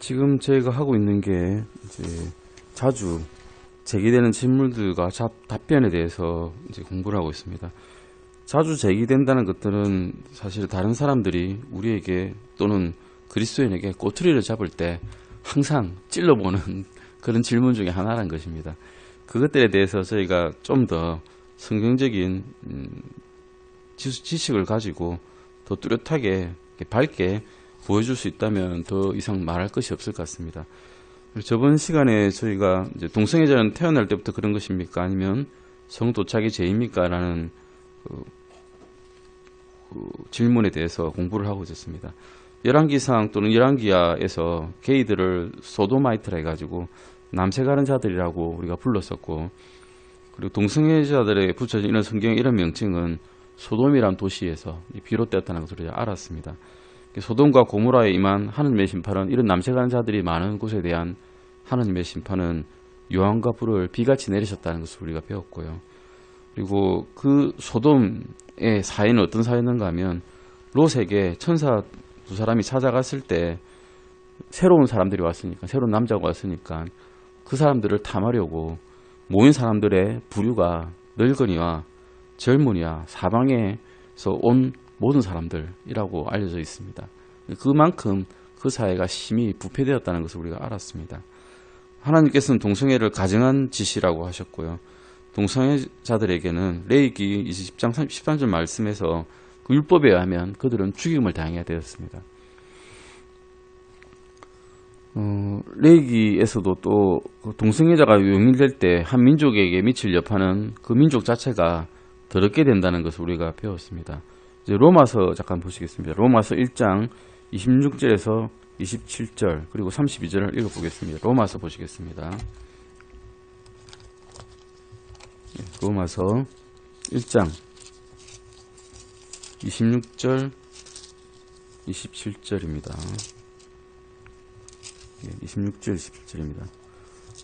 지금 저희가 하고 있는 게 이제 자주 제기되는 질문들과 답변에 대해서 이제 공부를 하고 있습니다. 자주 제기된다는 것들은 사실 다른 사람들이 우리에게 또는 그리스도인에게 꼬투리를 잡을 때 항상 찔러보는 그런 질문 중에 하나란 것입니다. 그것들에 대해서 저희가 좀 더 성경적인 지식을 가지고 더 뚜렷하게 밝게 보여줄 수 있다면 더 이상 말할 것이 없을 것 같습니다. 저번 시간에 저희가 이제 동성애자는 태어날 때부터 그런 것입니까? 아니면 성도착이 죄입니까? 라는 질문에 대해서 공부를 하고 있었습니다. 열왕기상 또는 열왕기하에서 게이들을 소도마이트라 해가지고 남색하는 자들이라고 우리가 불렀었고, 그리고 동성애자들에 붙여진 이런 성경의 이런 명칭은 소돔이란 도시에서 비롯되었다는 것을 우리가 알았습니다. 소돔과 고모라에 임한 하느님의 심판은, 이런 남색하는 자들이 많은 곳에 대한 하느님의 심판은 요한과 불을 비같이 내리셨다는 것을 우리가 배웠고요. 그리고 그 소돔의 사회는 어떤 사회였는가 하면, 롯에게 천사 두 사람이 찾아갔을 때 새로운 사람들이 왔으니까, 새로운 남자가 왔으니까 그 사람들을 탐하려고 모인 사람들의 부류가 늙은이와 젊은이와 사방에서 온 모든 사람들이라고 알려져 있습니다. 그만큼 그 사회가 심히 부패되었다는 것을 우리가 알았습니다. 하나님께서는 동성애를 가증한 짓이라고 하셨고요. 동성애자들에게는 레위기 20장 13절 말씀에서 그 율법에 의하면 그들은 죽임을 당해야 되었습니다. 레위기에서도 또 동성애자가 용인될 때 한 민족에게 미칠 여파는 그 민족 자체가 더럽게 된다는 것을 우리가 배웠습니다. 이제 로마서 잠깐 보시겠습니다. 로마서 1장 26절에서 27절 그리고 32절을 읽어보겠습니다. 로마서 보시겠습니다. 로마서 1장 26절 27절입니다. 26절 27절입니다.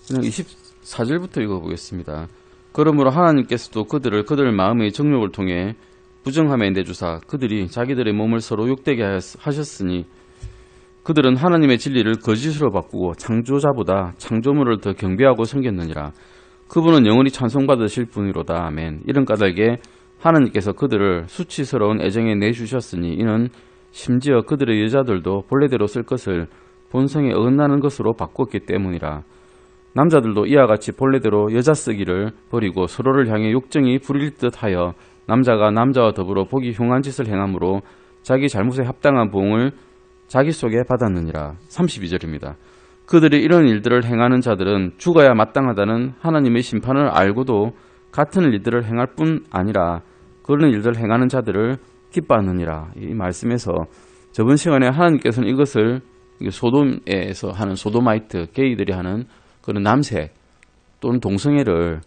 그냥 24절부터 읽어보겠습니다. 그러므로 하나님께서도 그들 마음의 정욕을 통해 부정함에 내주사 그들이 자기들의 몸을 서로 욕되게 하셨으니, 그들은 하나님의 진리를 거짓으로 바꾸고 창조자보다 창조물을 더 경배하고 섬겼느니라. 그분은 영원히 찬송받으실 분이로다. 아멘. 이런 까닭에 하나님께서 그들을 수치스러운 애정에 내주셨으니, 이는 심지어 그들의 여자들도 본래대로 쓸 것을 본성에 어긋나는 것으로 바꿨기 때문이라. 남자들도 이와 같이 본래대로 여자 쓰기를 버리고 서로를 향해 욕정이 부릴 듯하여 남자가 남자와 더불어 보기 흉한 짓을 행함으로 자기 잘못에 합당한 보응을 자기 속에 받았느니라. 32절입니다. 그들이 이런 일들을 행하는 자들은 죽어야 마땅하다는 하나님의 심판을 알고도 같은 일들을 행할 뿐 아니라 그런 일들을 행하는 자들을 기뻐하느니라. 이 말씀에서 저번 시간에 하나님께서는 이것을 소돔에서 하는 소도마이트, 게이들이 하는 그런 남색 또는 동성애를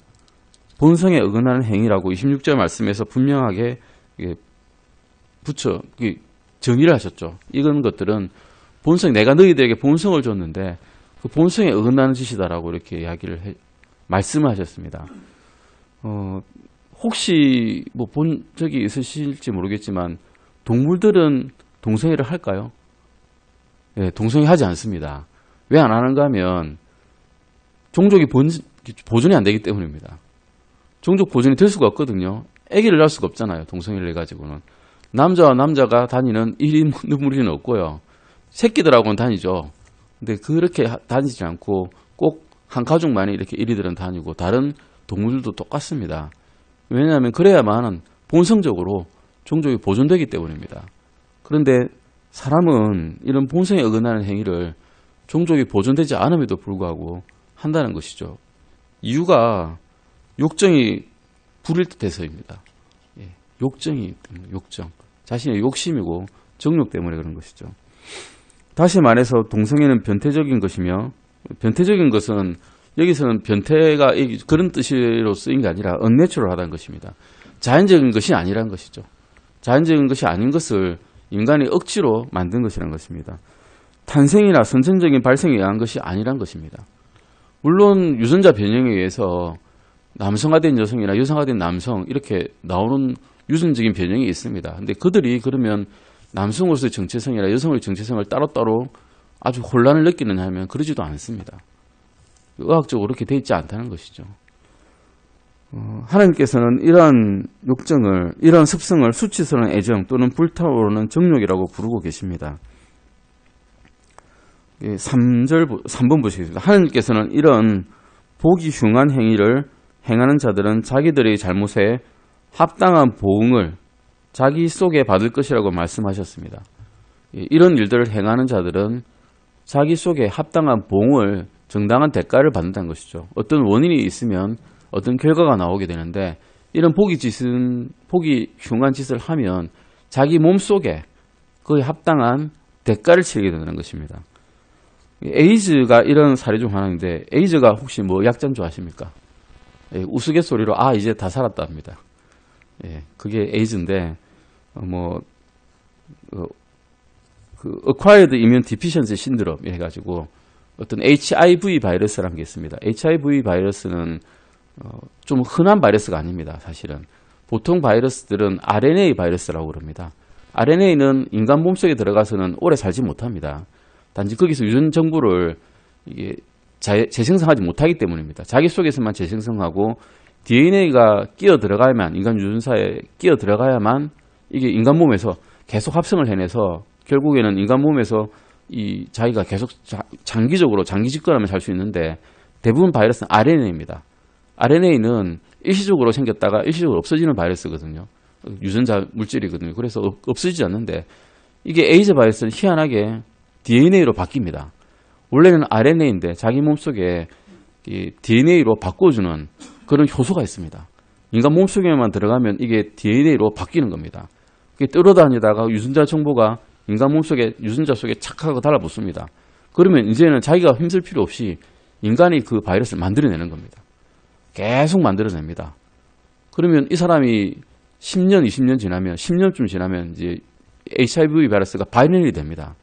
본성에 어긋나는 행위라고 26절 말씀에서 분명하게 정의를 하셨죠. 이런 것들은 본성, 내가 너희들에게 본성을 줬는데 그 본성에 어긋나는 짓이다라고 이렇게 말씀을 하셨습니다. 혹시 본 적이 있으실지 모르겠지만 동물들은 동성애를 할까요? 네, 동성애 하지 않습니다. 왜 안 하는가 하면 종족이 보존이 안 되기 때문입니다. 종족 보존이 될 수가 없거든요. 아기를 낳을 수가 없잖아요. 동성애를 해가지고는. 남자와 남자가 다니는 1인 무리는 없고요. 새끼들하고는 다니죠. 근데 그렇게 다니지 않고 꼭 한 가족만이 이렇게 이리들은 다니고 다른 동물들도 똑같습니다. 왜냐하면 그래야만 본성적으로 종족이 보존되기 때문입니다. 그런데 사람은 이런 본성에 어긋나는 행위를 종족이 보존되지 않음에도 불구하고 한다는 것이죠. 이유가 욕정이 부릴 듯해서입니다. 욕정. 자신의 욕심이고 정욕 때문에 그런 것이죠. 다시 말해서 동성애는 변태적인 것이며, 변태적인 것은 여기서는 변태가 그런 뜻으로 쓰인 게 아니라 언내추럴하다는 것입니다. 자연적인 것이 아니란 것이죠. 자연적인 것이 아닌 것을 인간이 억지로 만든 것이란 것입니다. 탄생이나 선천적인 발생에 의한 것이 아니란 것입니다. 물론 유전자 변형에 의해서 남성화된 여성이나 여성화된 남성 이렇게 나오는 유전적인 변형이 있습니다. 근데 그들이 그러면 남성으로서의 정체성이나 여성의 정체성을 따로따로 아주 혼란을 느끼느냐 하면 그러지도 않습니다. 의학적으로 그렇게 되어 있지 않다는 것이죠. 하나님께서는 이러한 욕정을, 이러한 습성을 수치스러운 애정 또는 불타오르는 정욕이라고 부르고 계십니다. 3번 보시겠습니다. 하나님께서는 이런 보기 흉한 행위를 행하는 자들은 자기들의 잘못에 합당한 보응을 자기 속에 받을 것이라고 말씀하셨습니다. 이런 일들을 행하는 자들은 자기 속에 합당한 보응을, 정당한 대가를 받는다는 것이죠. 어떤 원인이 있으면 어떤 결과가 나오게 되는데, 이런 보기 흉한 짓을 하면 자기 몸속에 거의 합당한 대가를 치르게 되는 것입니다. 에이즈가 이런 사례 중 하나인데, 에이즈가 혹시 뭐 약잔 줄 아십니까? 우스갯소리로 이제 다 살았다 합니다. 그게 에이즈인데, Acquired Immune Deficiency Syndrome 해가지고 어떤 HIV 바이러스라는 게 있습니다. HIV 바이러스는 좀 흔한 바이러스가 아닙니다. 사실은 보통 바이러스들은 RNA 바이러스라고 그럽니다. RNA는 인간 몸속에 들어가서는 오래 살지 못합니다. 단지 거기서 유전 정보를 이게 재생성하지 못하기 때문입니다. 자기 속에서만 재생성하고 DNA가 끼어 들어가야만, 인간 유전사에 끼어 들어가야만 이게 인간 몸에서 계속 합성을 해내서 결국에는 인간 몸에서 자기가 계속 장기적으로 장기 집권하면 살 수 있는데, 대부분 바이러스는 RNA입니다. RNA는 일시적으로 생겼다가 일시적으로 없어지는 바이러스거든요. 유전자 물질이거든요. 그래서 없어지지 않는데, 이게 에이즈 바이러스는 희한하게 DNA로 바뀝니다. 원래는 RNA인데 자기 몸속에 DNA로 바꿔주는 그런 효소가 있습니다. 인간 몸속에만 들어가면 이게 DNA로 바뀌는 겁니다. 그게 떨어다니다가 유전자 정보가 인간 몸속에, 유전자 속에 착 하고 달라붙습니다. 그러면 이제는 자기가 힘쓸 필요 없이 인간이 그 바이러스를 만들어내는 겁니다. 계속 만들어냅니다. 그러면 이 사람이 10년, 20년 지나면, 10년쯤 지나면 이제 HIV 바이러스가 발현이 됩니다.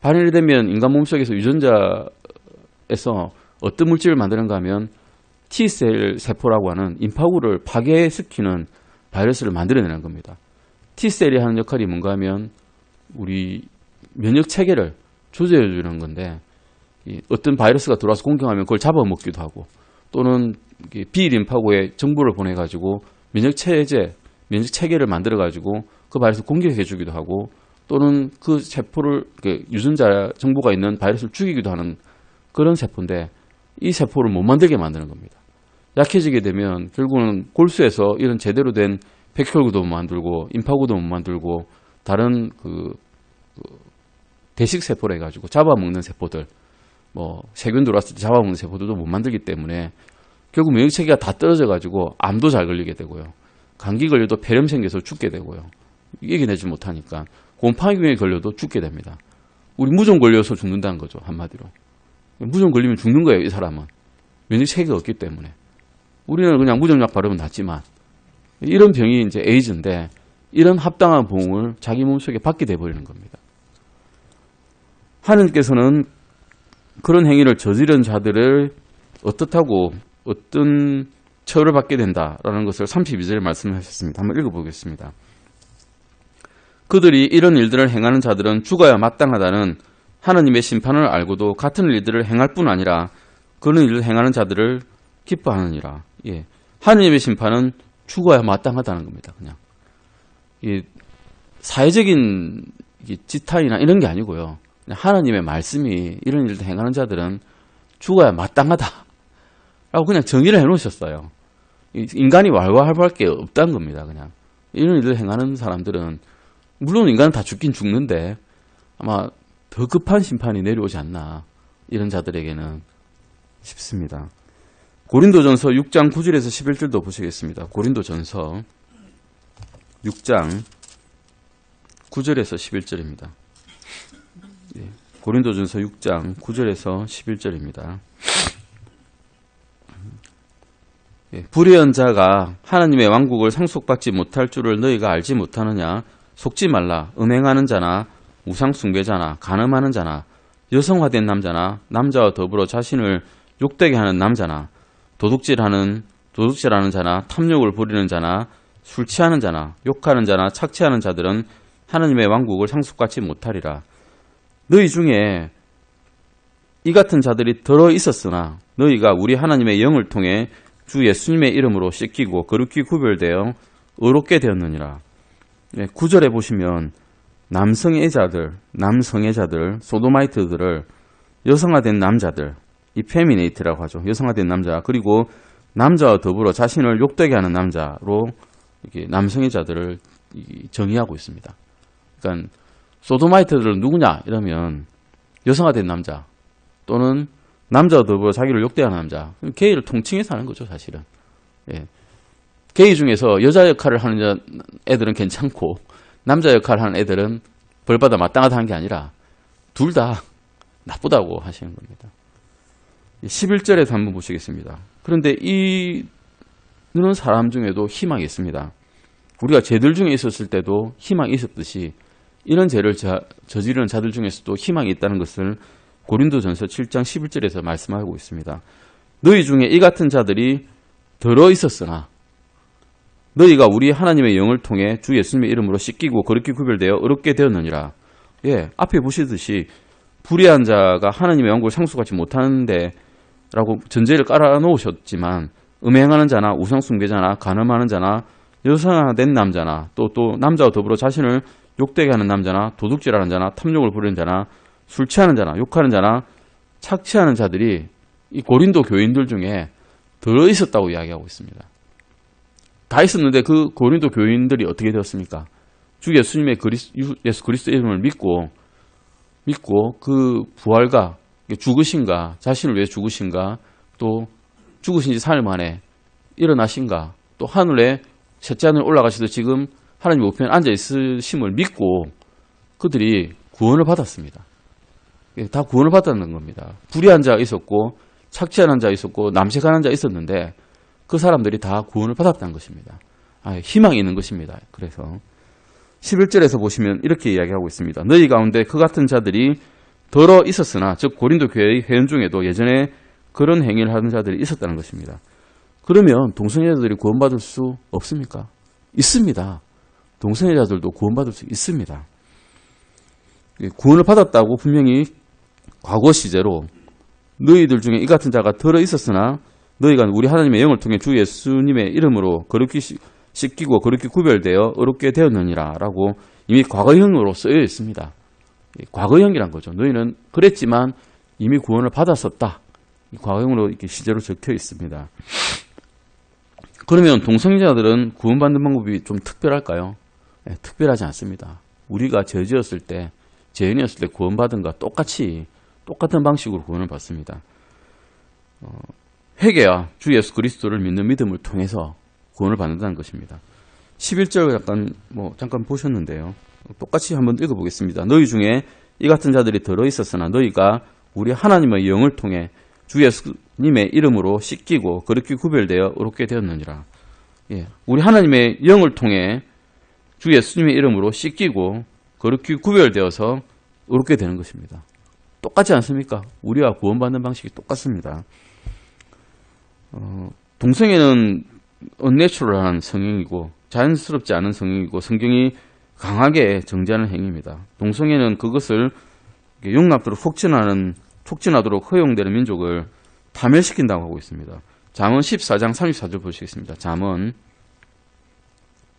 발현이 되면 인간 몸속에서 유전자에서 어떤 물질을 만드는가 하면 T셀 세포라고 하는 임파구를 파괴시키는 바이러스를 만들어내는 겁니다. T셀이 하는 역할이 뭔가 하면 우리 면역 체계를 조절해 주는 건데, 어떤 바이러스가 들어와서 공격하면 그걸 잡아먹기도 하고, 또는 B림파구에 정보를 보내가지고 면역 체계를 만들어가지고 그 바이러스를 공격해 주기도 하고, 또는 그 세포를, 유전자 정보가 있는 바이러스를 죽이기도 하는 그런 세포인데, 이 세포를 못 만들게 만드는 겁니다. 약해지게 되면 결국은 골수에서 이런 제대로 된 백혈구도 못 만들고 임파구도 못 만들고 다른 대식 세포를 해가지고 잡아먹는 세포들, 세균 들어왔을 때 잡아먹는 세포들도 못 만들기 때문에 결국免疫체계가 다 떨어져가지고 암도 잘 걸리게 되고요. 감기 걸려도 폐렴 생겨서 죽게 되고요. 이겨내지 못하니까 곰팡이병에 걸려도 죽게 됩니다. 우리 무좀 걸려서 죽는다는 거죠, 한마디로. 무좀 걸리면 죽는 거예요, 이 사람은. 면역 체계가 없기 때문에. 우리는 그냥 무좀약 바르면 낫지만, 이런 병이 이제 에이즈인데, 이런 합당한 보응을 자기 몸속에 받게 돼버리는 겁니다. 하느님께서는 그런 행위를 저지른 자들을 어떻다고 어떤 처를 받게 된다라는 것을 32절에 말씀하셨습니다. 한번 읽어보겠습니다. 그들이 이런 일들을 행하는 자들은 죽어야 마땅하다는 하느님의 심판을 알고도 같은 일들을 행할 뿐 아니라 그런 일을 행하는 자들을 기뻐하느니라. 하느님의 심판은 죽어야 마땅하다는 겁니다. 그냥 사회적인 지탄이나 이런 게 아니고요. 그냥 하나님의 말씀이 이런 일들 행하는 자들은 죽어야 마땅하다 라고 그냥 정의를 해놓으셨어요. 인간이 왈가왈부할 게 없다는 겁니다. 그냥 이런 일들 행하는 사람들은, 물론 인간은 다 죽긴 죽는데 아마 더 급한 심판이 내려오지 않나, 이런 자들에게는 싶습니다. 고린도전서 6장 9절에서 11절도 보시겠습니다. 고린도전서 6장 9절에서 11절입니다. 고린도전서 6장 9절에서 11절입니다. 불의한 자가 하나님의 왕국을 상속받지 못할 줄을 너희가 알지 못하느냐? 속지 말라. 음행하는 자나 우상 숭배자나 간음하는 자나 여성화된 남자나 남자와 더불어 자신을 욕되게 하는 남자나 도둑질하는 자나 탐욕을 부리는 자나 술 취하는 자나 욕하는 자나 착취하는 자들은 하나님의 왕국을 상속받지 못하리라. 너희 중에 이 같은 자들이 들어 있었으나 너희가 우리 하나님의 영을 통해 주 예수님의 이름으로 씻기고 거룩히 구별되어 의롭게 되었느니라. 9절에 보시면 남성애자들, 소도마이트들을 여성화된 남자들, 이 페미네이트라고 하죠. 여성화된 남자, 그리고 남자와 더불어 자신을 욕되게 하는 남자로 이렇게 남성애자들을 정의하고 있습니다. 그러니까 소도마이트들은 누구냐 이러면 여성화된 남자 또는 남자와 더불어 자기를 욕되게 하는 남자, 게이를 통칭해서 하는 거죠, 사실은. 예. 게이 중에서 여자 역할을 하는 애들은 괜찮고 남자 역할을 하는 애들은 벌받아 마땅하다 하는 게 아니라 둘 다 나쁘다고 하시는 겁니다. 11절에서 한번 보시겠습니다. 그런데 이런 사람 중에도 희망이 있습니다. 우리가 죄들 중에 있었을 때도 희망이 있었듯이 이런 죄를 저지르는 자들 중에서도 희망이 있다는 것을 고린도전서 7장 11절에서 말씀하고 있습니다. 너희 중에 이 같은 자들이 들어 있었으나 너희가 우리 하나님의 영을 통해 주 예수님의 이름으로 씻기고 거룩히 구별되어 의롭게 되었느니라. 예, 앞에 보시듯이 불의한 자가 하나님의 영광을 상속하지 못하는데 라고 전제를 깔아놓으셨지만 음행하는 자나 우상 숭배자나 간음하는 자나 여성화된 남자나 또 남자와 더불어 자신을 욕되게 하는 남자나 도둑질하는 자나 탐욕을 부리는 자나 술 취하는 자나 욕하는 자나 착취하는 자들이 이 고린도 교인들 중에 들어있었다고 이야기하고 있습니다. 다 있었는데 그 고린도 교인들이 어떻게 되었습니까? 주 예수님의 예수 그리스도 이름을 믿고 그 부활과 죽으신가, 자신을 위해 죽으신가, 또 죽으신 지 사흘 만에 일어나신가, 또 하늘에 셋째 하늘 올라가셔서 지금 하나님 우편에 앉아 있으심을 믿고 그들이 구원을 받았습니다. 다 구원을 받았는 겁니다. 불의한 자가 있었고 착취하는 자가 있었고 남색하는 자가 있었는데 그 사람들이 다 구원을 받았다는 것입니다. 희망이 있는 것입니다. 그래서 11절에서 보시면 이렇게 이야기하고 있습니다. 너희 가운데 그 같은 자들이 들어 있었으나, 즉 고린도 교회의 회원 중에도 예전에 그런 행위를 하는 자들이 있었다는 것입니다. 그러면 동성애자들이 구원받을 수 없습니까? 있습니다. 동성애자들도 구원받을 수 있습니다. 구원을 받았다고 분명히 과거 시제로 너희들 중에 이 같은 자가 들어 있었으나 너희가 우리 하나님의 영을 통해 주 예수님의 이름으로 거룩히 씻기고 거룩히 구별되어 의롭게 되었느니라 라고 이미 과거형으로 쓰여 있습니다. 과거형이란 거죠. 너희는 그랬지만 이미 구원을 받았었다. 과거형으로 이렇게 시제로 적혀 있습니다. 그러면 동성애자들은 구원받는 방법이 좀 특별할까요? 네, 특별하지 않습니다. 우리가 죄지었을 때, 죄인이었을 때 구원받은 것과 똑같은 방식으로 구원을 받습니다. 회개와 주 예수 그리스도를 믿는 믿음을 통해서 구원을 받는다는 것입니다. 11절 잠깐 보셨는데요. 똑같이 한번 읽어보겠습니다. 너희 중에 이 같은 자들이 들어있었으나 너희가 우리 하나님의 영을 통해 주 예수님의 이름으로 씻기고 거룩히 구별되어 의롭게 되었느니라. 예, 우리 하나님의 영을 통해 주 예수님의 이름으로 씻기고 거룩히 구별되어서 의롭게 되는 것입니다. 똑같지 않습니까? 우리와 구원받는 방식이 똑같습니다. 동성애는 언내추럴한 성행이고 자연스럽지 않은 성행이고 성경이 강하게 정죄하는 행위입니다. 동성애는 그것을 용납도록 촉진하도록 허용되는 민족을 파멸시킨다고 하고 있습니다. 잠언 14장 34절 보시겠습니다. 잠언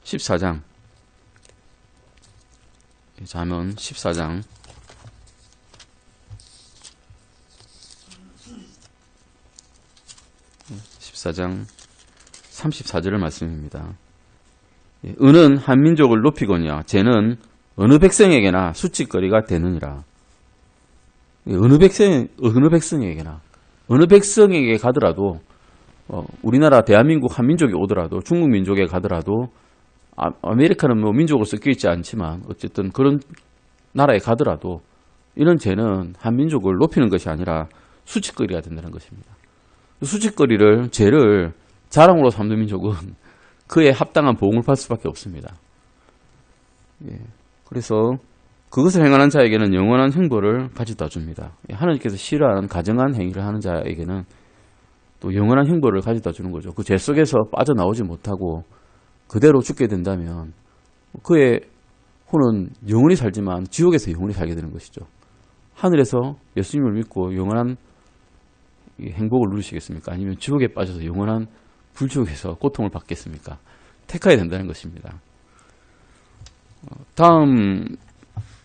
14장 34절의 말씀입니다. 은은 한 민족을 높이거니와 죄는 어느 백성에게나 수치거리가 되느니라. 어느 백성에게 가더라도 우리나라 대한민국 한 민족이 오더라도 중국 민족에 가더라도 아메리카는 민족으로 섞여 있지 않지만 어쨌든 그런 나라에 가더라도 이런 죄는 한 민족을 높이는 것이 아니라 수치거리가 된다는 것입니다. 죄를 자랑으로 삼는 민족은 그에 합당한 보응을 받을 수밖에 없습니다. 그래서 그것을 행하는 자에게는 영원한 형벌을 가져다 줍니다. 하나님께서 싫어하는 가정한 행위를 하는 자에게는 또 영원한 형벌을 가져다 주는 거죠. 그 죄 속에서 빠져나오지 못하고 그대로 죽게 된다면 그의 혼은 영원히 살지만 지옥에서 영원히 살게 되는 것이죠. 하늘에서 예수님을 믿고 영원한 행복을 누리시겠습니까? 아니면 지옥에 빠져서 영원한 불지옥에서 고통을 받겠습니까? 택해야 된다는 것입니다. 다음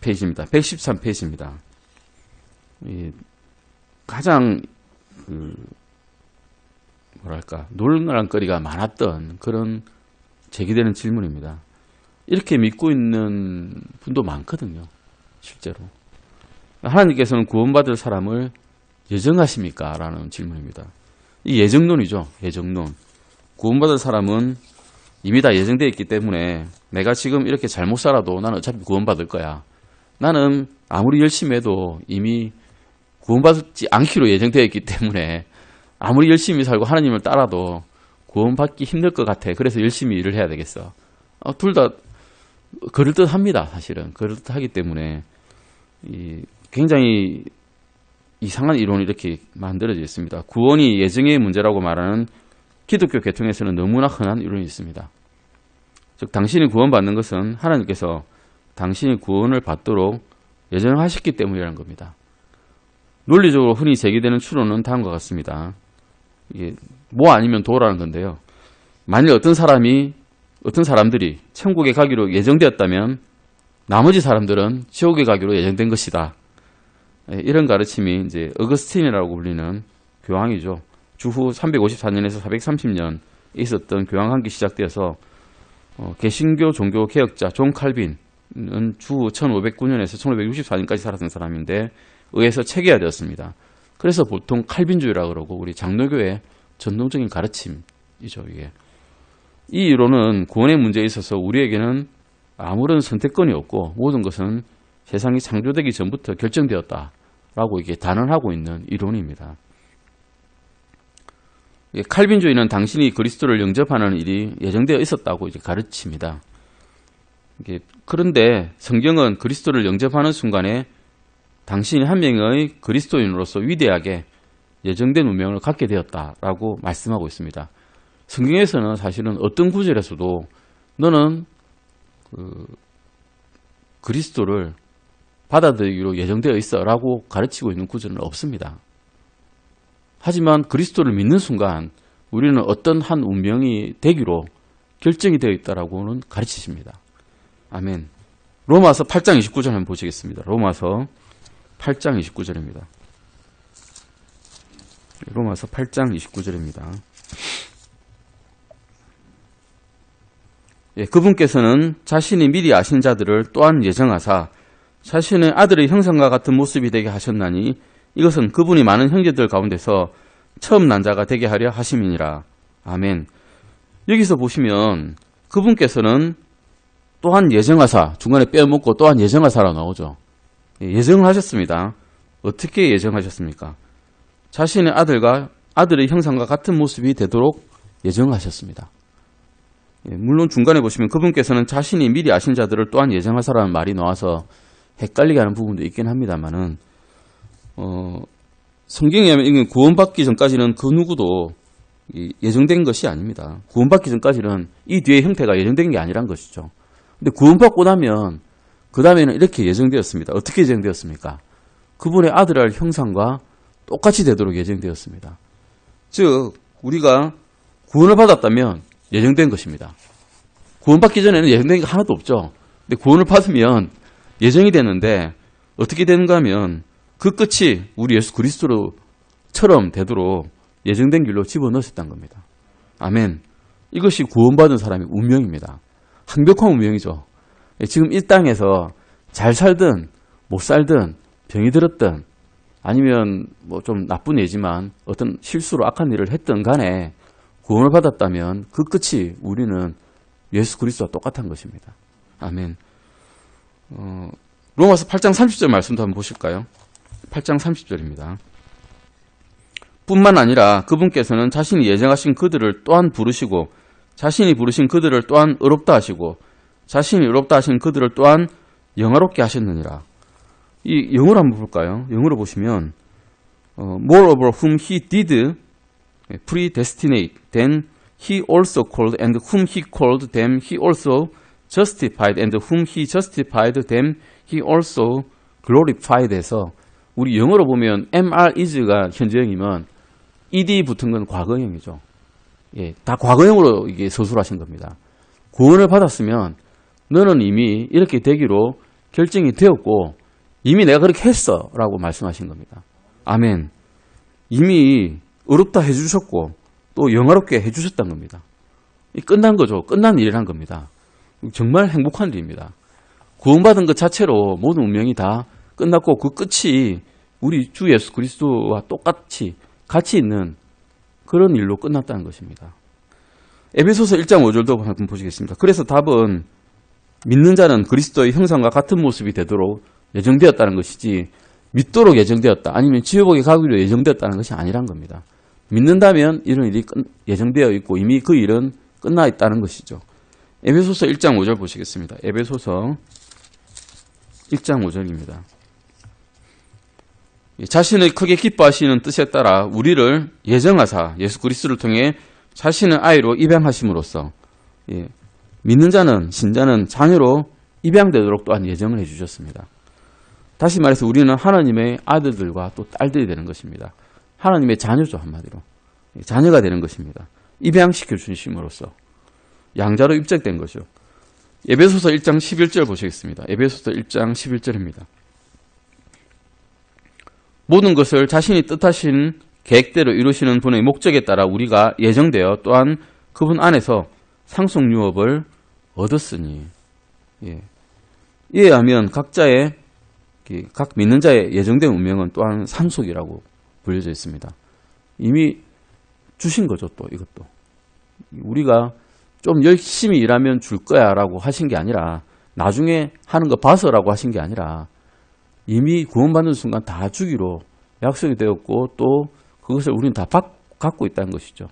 페이지입니다. 113페이지입니다. 가장 논란거리가 많았던 그런 제기되는 질문입니다. 이렇게 믿고 있는 분도 많거든요. 실제로. 하나님께서는 구원받을 사람을 예정하십니까? 라는 질문입니다. 이 예정론이죠. 예정론. 구원받을 사람은 이미 다 예정되어 있기 때문에 내가 지금 이렇게 잘못 살아도 나는 어차피 구원받을 거야. 나는 아무리 열심히 해도 이미 구원받지 않기로 예정되어 있기 때문에 아무리 열심히 살고 하나님을 따라도 구원받기 힘들 것 같아. 그래서 열심히 일을 해야 되겠어. 둘 다 그럴듯합니다. 사실은. 그럴듯하기 때문에 굉장히 이상한 이론이 이렇게 만들어져 있습니다. 구원이 예정의 문제라고 말하는 기독교 계통에서는 너무나 흔한 이론이 있습니다. 즉 당신이 구원받는 것은 하나님께서 당신이 구원을 받도록 예정하셨기 때문이라는 겁니다. 논리적으로 흔히 제기되는 추론은 다음과 같습니다. 이게 뭐 아니면 도라는 건데요. 만일 어떤 사람들이 천국에 가기로 예정되었다면 나머지 사람들은 지옥에 가기로 예정된 것이다. 이런 가르침이 이제 어거스틴이라고 불리는 교황이죠. 주후 354년에서 430년 있었던 교황한기 시작되어서 개신교 종교 개혁자 존 칼빈은 주후 1509년에서 1564년까지 살았던 사람인데 의해서 체계화되었습니다. 그래서 보통 칼빈주의라고 그러고 우리 장로교의 전통적인 가르침이죠. 이게. 이 이론은 구원의 문제에 있어서 우리에게는 아무런 선택권이 없고 모든 것은 세상이 창조되기 전부터 결정되었다라고 이게 단언하고 있는 이론입니다. 칼빈주의는 당신이 그리스도를 영접하는 일이 예정되어 있었다고 이제 가르칩니다. 그런데 성경은 그리스도를 영접하는 순간에 당신이 한 명의 그리스도인으로서 위대하게 예정된 운명을 갖게 되었다라고 말씀하고 있습니다. 성경에서는 사실은 어떤 구절에서도 너는 그리스도를 받아들이기로 예정되어 있어 라고 가르치고 있는 구절은 없습니다. 하지만 그리스도를 믿는 순간 우리는 어떤 한 운명이 되기로 결정이 되어 있다라고는 가르치십니다. 아멘. 로마서 8장 29절 한번 보시겠습니다. 로마서 8장 29절입니다. 로마서 8장 29절입니다. 그분께서는 자신이 미리 아신 자들을 또한 예정하사 자신의 아들의 형상과 같은 모습이 되게 하셨나니 이것은 그분이 많은 형제들 가운데서 처음 난 자가 되게 하려 하심이니라. 아멘. 여기서 보시면 그분께서는 또한 예정하사, 중간에 빼먹고 또한 예정하사라 나오죠. 예정을 하셨습니다. 어떻게 예정하셨습니까? 자신의 아들의 형상과 같은 모습이 되도록 예정하셨습니다. 물론 중간에 보시면 그분께서는 자신이 미리 아신 자들을 또한 예정하사라는 말이 나와서 헷갈리게 하는 부분도 있긴 합니다만은 성경에 하면 이건 구원받기 전까지는 그 누구도 예정된 것이 아닙니다. 구원받기 전까지는 이 뒤의 형태가 예정된 게 아니란 것이죠. 근데 구원받고 나면 그 다음에는 이렇게 예정되었습니다. 어떻게 예정되었습니까? 그분의 아들의 형상과 똑같이 되도록 예정되었습니다. 즉 우리가 구원을 받았다면 예정된 것입니다. 구원받기 전에는 예정된 게 하나도 없죠. 근데 구원을 받으면 예정이 되는데 어떻게 되는가 하면 그 끝이 우리 예수 그리스도처럼 되도록 예정된 길로 집어넣으셨다는 겁니다. 아멘. 이것이 구원받은 사람의 운명입니다. 완벽한 운명이죠. 지금 이 땅에서 잘 살든 못 살든 병이 들었든 아니면 뭐 좀 나쁜 예지만 어떤 실수로 악한 일을 했든 간에 구원을 받았다면 그 끝이 우리는 예수 그리스도와 똑같은 것입니다. 아멘. 로마서 8장 30절 말씀도 한번 보실까요? 8장 30절입니다. 뿐만 아니라 그분께서는 자신이 예정하신 그들을 또한 부르시고 자신이 부르신 그들을 또한 의롭다 하시고 자신이 의롭다 하신 그들을 또한 영화롭게 하셨느니라. 이 영어로 한번 볼까요? 영어로 보시면 Moreover whom he did predestinate, then he also called, and whom he called them he also justified, and whom he justified them he also glorified 해서 우리 영어로 보면 MR is가 현재형이면 ed 붙은 건 과거형이죠. 예, 다 과거형으로 이게 서술하신 겁니다. 구원을 받았으면 너는 이미 이렇게 되기로 결정이 되었고 이미 내가 그렇게 했어 라고 말씀하신 겁니다. 아멘. 이미 어렵다 해주셨고 또 영화롭게 해주셨다는 겁니다. 끝난 거죠. 끝난 일이란 겁니다. 정말 행복한 일입니다. 구원받은 것 자체로 모든 운명이 다 끝났고 그 끝이 우리 주 예수 그리스도와 똑같이 같이 있는 그런 일로 끝났다는 것입니다. 에베소서 1장 5절도 한번 보시겠습니다. 그래서 답은 믿는 자는 그리스도의 형상과 같은 모습이 되도록 예정되었다는 것이지 믿도록 예정되었다 아니면 지옥에 가기로 예정되었다는 것이 아니란 겁니다. 믿는다면 이런 일이 예정되어 있고 이미 그 일은 끝나 있다는 것이죠. 에베소서 1장 5절 보시겠습니다. 에베소서 1장 5절입니다. 자신을 크게 기뻐하시는 뜻에 따라 우리를 예정하사 예수 그리스도를 통해 자신의 아이로 입양하심으로써 믿는 자는 신자는 자녀로 입양되도록 또한 예정을 해주셨습니다. 다시 말해서 우리는 하나님의 아들들과 또 딸들이 되는 것입니다. 하나님의 자녀죠 한마디로. 자녀가 되는 것입니다. 입양시켜 주심으로써 양자로 입적된 것이죠. 에베소서 1장 11절 보시겠습니다. 에베소서 1장 11절입니다. 모든 것을 자신이 뜻하신 계획대로 이루시는 분의 목적에 따라 우리가 예정되어 또한 그분 안에서 상속 유업을 얻었으니 이에 하면 각 믿는 자의 예정된 운명은 또한 상속이라고 불려져 있습니다. 이미 주신 거죠. 또 이것도 우리가 좀 열심히 일하면 줄 거야 라고 하신 게 아니라 나중에 하는 거 봐서라고 하신 게 아니라 이미 구원받는 순간 다 주기로 약속이 되었고 또 그것을 우리는 다 갖고 있다는 것이죠.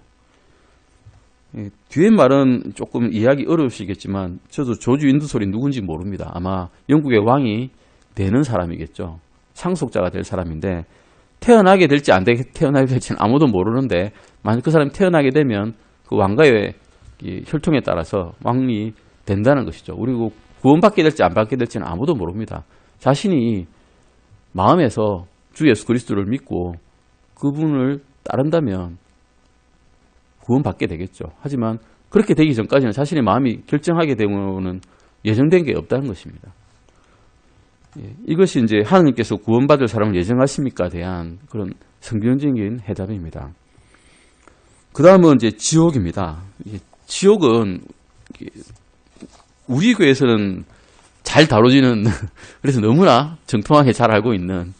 뒤에 말은 조금 이해하기 어려우시겠지만 저도 조지 윈드솔이 누군지 모릅니다. 아마 영국의 왕이 되는 사람이겠죠. 상속자가 될 사람인데 태어나게 될지 안 태어나게 될지는 아무도 모르는데 만약 그 사람이 태어나게 되면 그 왕가의 혈통에 따라서 왕이 된다는 것이죠. 그리고 구원받게 될지 안 받게 될지는 아무도 모릅니다. 자신이 마음에서 주 예수 그리스도를 믿고 그분을 따른다면 구원받게 되겠죠. 하지만 그렇게 되기 전까지는 자신의 마음이 결정하게 되고는 예정된 게 없다는 것입니다. 이것이 이제 하나님께서 구원받을 사람을 예정하십니까? 대한 그런 성경적인 해답입니다. 그 다음은 이제 지옥입니다. 지옥은 우리 교회에서는 잘 다뤄지는 그래서 너무나 정통하게 잘 알고 있는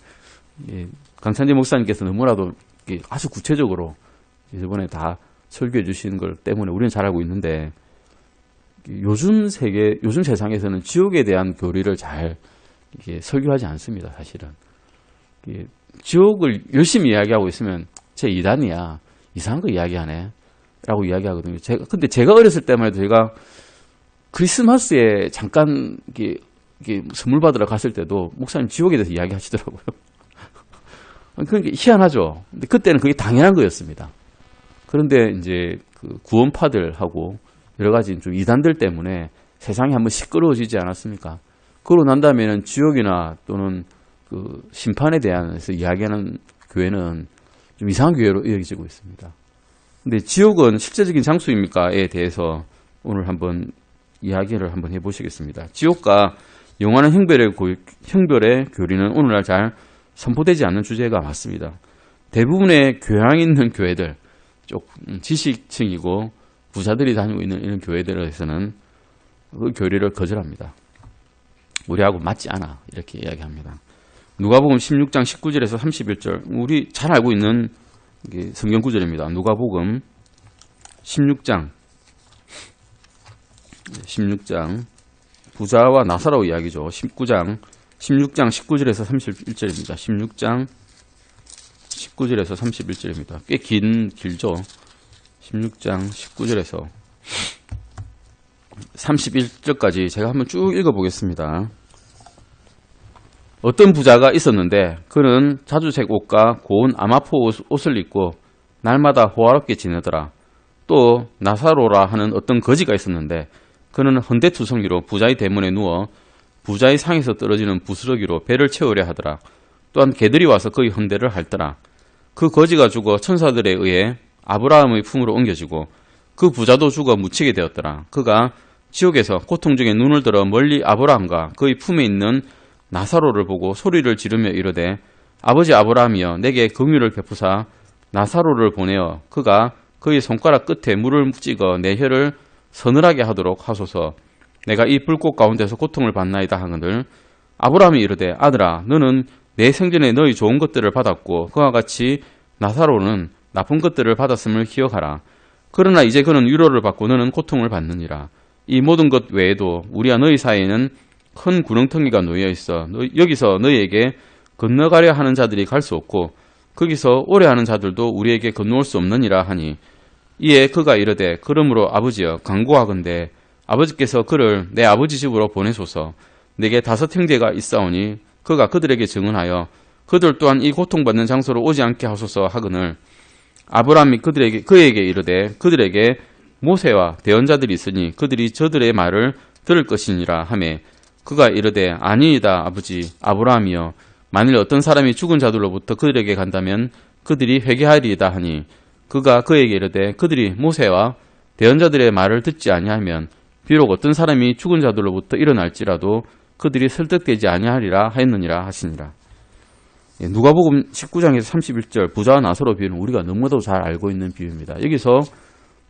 강찬재 목사님께서 너무나도 아주 구체적으로 이번에 다 설교해 주시는 것 때문에 우리는 잘 알고 있는데 요즘 세상에서는 지옥에 대한 교리를 잘 설교하지 않습니다. 사실은 지옥을 열심히 이야기하고 있으면 제 이단이야 이상한 거 이야기하네 라고 이야기하거든요. 근데 제가 어렸을 때만 해도 제가 크리스마스에 잠깐 선물 받으러 갔을 때도 목사님 지옥에 대해서 이야기하시더라고요. 그게 희한하죠. 근데 그때는 그게 당연한 거였습니다. 그런데 이제 그 구원파들하고 여러 가지 좀 이단들 때문에 세상이 한번 시끄러워지지 않았습니까? 그러고 난 다음에는 지옥이나 또는 그 심판에 대해서 이야기하는 교회는 좀 이상한 교회로 이어지고 있습니다. 근데 지옥은 실제적인 장소입니까?에 대해서 오늘 한번 이야기를 한번 해보시겠습니다. 지옥과 영원한 형별의 교리는 오늘날 잘 선포되지 않는 주제가 맞습니다. 대부분의 교양 있는 교회들, 지식층이고 부자들이 다니고 있는 이런 교회들에서는 그 교리를 거절합니다. 우리하고 맞지 않아 이렇게 이야기합니다. 누가복음 16장 19절에서 31절 우리 잘 알고 있는 성경 구절입니다. 누가복음 16장 부자와 나사로 이야기죠. 16장 19절에서 31절입니다. 16장 19절에서 31절입니다. 꽤 길죠. 16장 19절에서 31절까지 제가 한번 쭉 읽어보겠습니다. 어떤 부자가 있었는데 그는 자주색 옷과 고운 아마포 옷을 입고 날마다 호화롭게 지내더라. 또 나사로라 하는 어떤 거지가 있었는데 그는 헌데투성이로 부자의 대문에 누워 부자의 상에서 떨어지는 부스러기로 배를 채우려 하더라. 또한 개들이 와서 그의 형대를 핥더라. 그 거지가 죽어 천사들에 의해 아브라함의 품으로 옮겨지고 그 부자도 죽어 묻히게 되었더라. 그가 지옥에서 고통 중에 눈을 들어 멀리 아브라함과 그의 품에 있는 나사로를 보고 소리를 지르며 이르되 아버지 아브라함이여 내게 긍휼을 베푸사 나사로를 보내어 그가 그의 손가락 끝에 물을 찍어 내 혀를 서늘하게 하도록 하소서. 내가 이 불꽃 가운데서 고통을 받나이다 하거늘 아브라함이 이르되 아들아 너는 내 생전에 너희 좋은 것들을 받았고 그와 같이 나사로는 나쁜 것들을 받았음을 기억하라. 그러나 이제 그는 위로를 받고 너는 고통을 받느니라. 이 모든 것 외에도 우리와 너희 사이에는 큰 구렁텅이가 놓여 있어 여기서 너희에게 건너가려 하는 자들이 갈 수 없고 거기서 오래 하는 자들도 우리에게 건너올 수 없느니라 하니 이에 그가 이르되 그러므로 아버지여 간구하건대 아버지께서 그를 내 아버지 집으로 보내소서. 내게 5 형제가 있사오니 그가 그들에게 증언하여 그들 또한 이 고통받는 장소로 오지 않게 하소서 하거늘 아브라함이 그에게 이르되 그들에게 모세와 대언자들이 있으니 그들이 저들의 말을 들을 것이니라 하매 그가 이르되 아니이다 아버지 아브라함이여 만일 어떤 사람이 죽은 자들로부터 그들에게 간다면 그들이 회개하리이다 하니 그가 그에게 이르되 그들이 모세와 대언자들의 말을 듣지 아니하면 비록 어떤 사람이 죽은 자들로부터 일어날지라도 그들이 설득되지 아니하리라 하였느니라 하시니라. 누가복음 19장에서 31절 부자와 나사로 비유는 우리가 너무도 잘 알고 있는 비유입니다. 여기서